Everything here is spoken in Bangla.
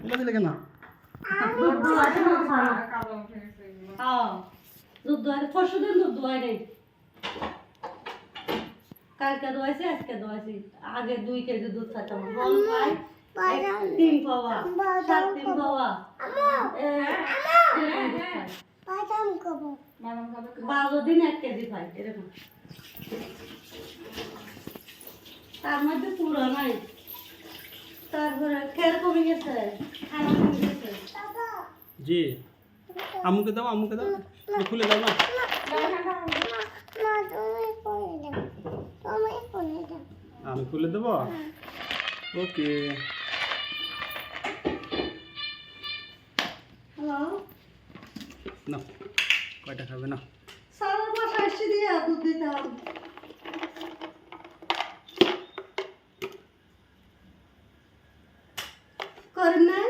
এগুলো দিলে কেন? দুধ দুয়াইছে না ভালো। হ্যাঁ দুধ দুয়াইছে, পরশু দিন দুধ দুয়াই নেই, কালকে দুয়াইছে আজকে দুয়াইছি। আগে 2 কেজি দুধ খাইতাম, বল ভাই 3 পাওয়া 7 3 পাওয়া বাদাম খাবো। 12 দিন 1 কেজি খাই এরকম। তার মধ্যে পুরো নাই, তারপরে খের কমে গেছে, খানা কমে গেছে। জি আম্মুকে দাও, আম্মুকে দাও, খুলে দাও না। আমি খুলে দেবো, ওকে। হ্যালো না কয়টা খাবে না? সারা মাস আসছি দিয়ে দুধ দিতাম। করেন নাই?